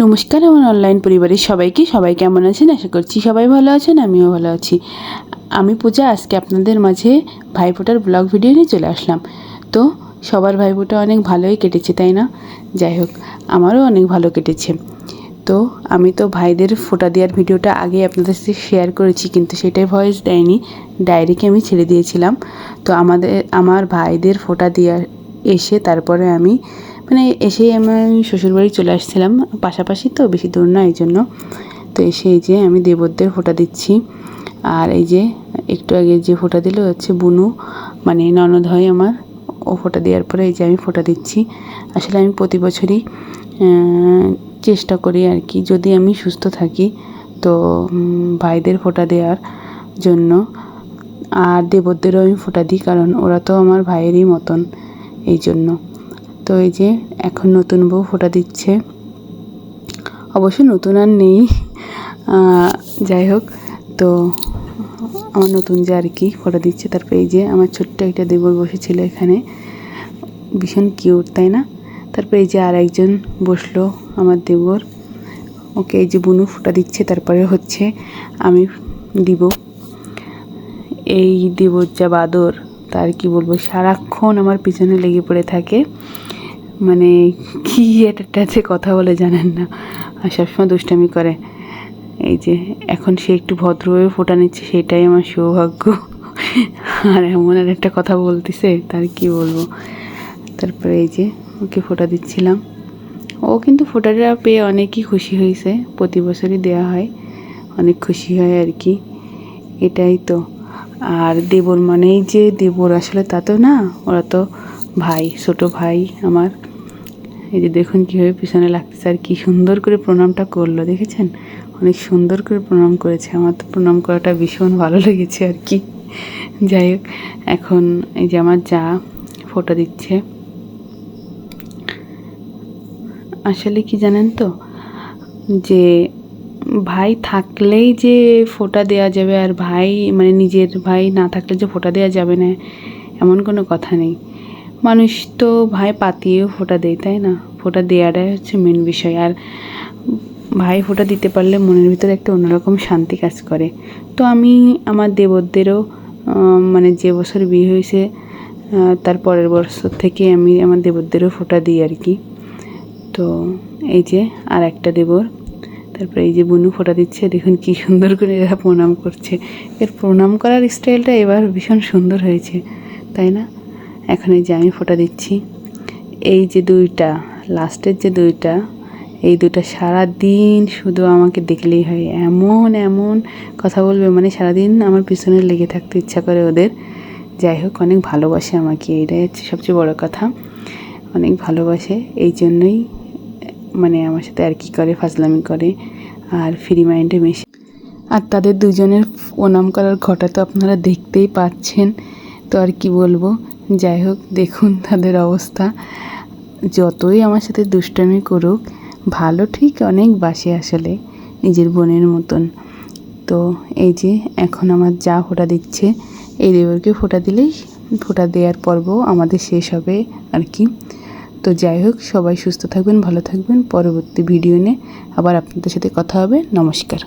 নমস্কার আমার অনলাইন পরিবারের সবাই কেমন আছেন? আশা করছি সবাই ভালো আছেন, আমিও ভালো আছি। আমি পূজা, আজকে আপনাদের মাঝে ভাইফোঁটার ব্লগ ভিডিও নিয়ে চলে আসলাম। তো সবার ভাইফোঁটা অনেক ভালোই কেটেছে, তাই না? যাই হোক, আমারও অনেক ভালো কেটেছে। তো আমি তো ভাইদের ফোঁটা দেওয়ার ভিডিওটা আগে আপনাদের সাথে শেয়ার করেছি, কিন্তু সেটাই ভয়েস দেয়নি, ডায়েরিকে আমি ছেড়ে দিয়েছিলাম। তো আমার ভাইদের ফোঁটা দেওয়া এসে তারপরে আমি এসেই আমি শ্বশুরবাড়ি চলে আসছিলাম, পাশাপাশি তো, বেশি দূর না, এই জন্য। তো এসে এই যে আমি দেবরদের ফোঁটা দিচ্ছি। আর এই যে একটু আগে যে ফোঁটা দিল হচ্ছে বুনু, ননদ হয় আমার। ও ফোঁটা দেওয়ার পরে এই যে আমি ফোঁটা দিচ্ছি। আসলে আমি প্রতি বছরই চেষ্টা করি আর কি, যদি আমি সুস্থ থাকি তো ভাইদের ফোঁটা দেওয়ার জন্য। আর দেবরদেরও আমি ফোঁটা দিই, কারণ ওরা তো আমার ভাইয়েরই মতন, এই জন্য। তো এই যে এখন নতুন বউ ফোঁটা দিচ্ছে, অবশ্য নতুন আর নেই, যাই হোক। তো আমার নতুন যে আর কি ফোঁটা দিচ্ছে। তারপরে এই যে আমার ছোট্ট একটা দেবর বসেছিল এখানে, ভীষণ কিউট, তাই না? তারপরে এই যে আর একজন বসলো আমার দেবর, ওকে এই যে বুনু ফোঁটা দিচ্ছে। তারপরে হচ্ছে আমি দিব। এই দেবর যা বাদর, তার কি বলবো, সারাক্ষণ আমার পিছনে লেগে পড়ে থাকে, কি একটা যে কথা বলে জানেন না, আর সবসময় দুষ্টামি করে। এই যে এখন সে একটু ভদ্র হয়ে ফোঁটা নিচ্ছে, সেটাই আমার সৌভাগ্য। আর এমন আর একটা কথা বলতেছে, তার কি বলবো। তারপরে এই যে ওকে ফোঁটা দিচ্ছিলাম। ও কিন্তু ফোঁটাটা পেয়ে অনেকই খুশি হয়েছে, প্রতি বছরই দেওয়া হয়, অনেক খুশি হয় আর কি, এটাই তো। আর দেবর মানেই যে দেবর, আসলে তা তো না, ওরা তো ভাই, ছোট ভাই আমার। এই যে দেখুন কীভাবে পিছনে লাগতেছে, আর কি সুন্দর করে প্রণামটা করলো, দেখেছেন? অনেক সুন্দর করে প্রণাম করেছে। আমার তো প্রণাম করাটা ভীষণ ভালো লেগেছে আর কি। যাই হোক, এখন এই যে আমার যা ফোঁটা দিচ্ছে। আসলে কি জানেন তো, যে ভাই থাকলেই যে ফোঁটা দেওয়া যাবে, আর ভাই নিজের ভাই না থাকলে যে ফোঁটা দেওয়া যাবে না, এমন কোনো কথা নেই। মানুষ তো ভাই পাতিয়েও ফোঁটা দেয়, তাই না? ফোঁটা দেওয়াটাই হচ্ছে মেন বিষয়। আর ভাই ফোঁটা দিতে পারলে মনের ভিতরে একটা অন্যরকম শান্তি কাজ করে। তো আমি আমার দেবরদেরও যে বছর বিয়ে হয়েছে তার পরের বছর থেকে আমি আমার দেবরদেরও ফোঁটা দিই আর কি। তো এই যে আর একটা দেবর, তারপরে এই যে বুনু ফোঁটা দিচ্ছে, দেখুন কি সুন্দর করে এরা প্রণাম করছে। এর প্রণাম করার স্টাইলটা এবার ভীষণ সুন্দর হয়েছে, তাই না? এখন এই যে আমি ফোঁটা দিচ্ছি। এই যে দুইটা লাস্টের যে দুইটা, এই দুটো সারাদিন শুধু আমাকে দেখলেই হয়, এমন এমন কথা বলবে, সারাদিন আমার পিছনে লেগে থাকতে ইচ্ছা করে ওদের। যাই হোক, অনেক ভালোবাসে আমাকে, এটাই হচ্ছে সবচেয়ে বড় কথা, অনেক ভালোবাসে। এই জন্যই আমার সাথে আর কি করে, ফাজলামি করে, আর ফ্রি মাইন্ডে মেশে। আর তাদের দুজনের প্রণাম করার ঘটা তো আপনারা দেখতেই পাচ্ছেন, তো আর কি বলবো। যাই হোক, দেখুন তাদের অবস্থা। যতই আমার সাথে দুষ্টামি করুক, ভালো ঠিক অনেক বাসে, আসলে নিজের বোনের মতন। তো এই যে এখন আমার যা ফোঁটা দিচ্ছে, এই দেবরকে ফোঁটা দিলেই ফোঁটা দেওয়ার পর্ব আমাদের শেষ হবে আর কি। তো যাই হোক, সবাই সুস্থ থাকবেন, ভালো থাকবেন। পরবর্তী ভিডিও নিয়ে আবার আপনাদের সাথে কথা হবে। নমস্কার।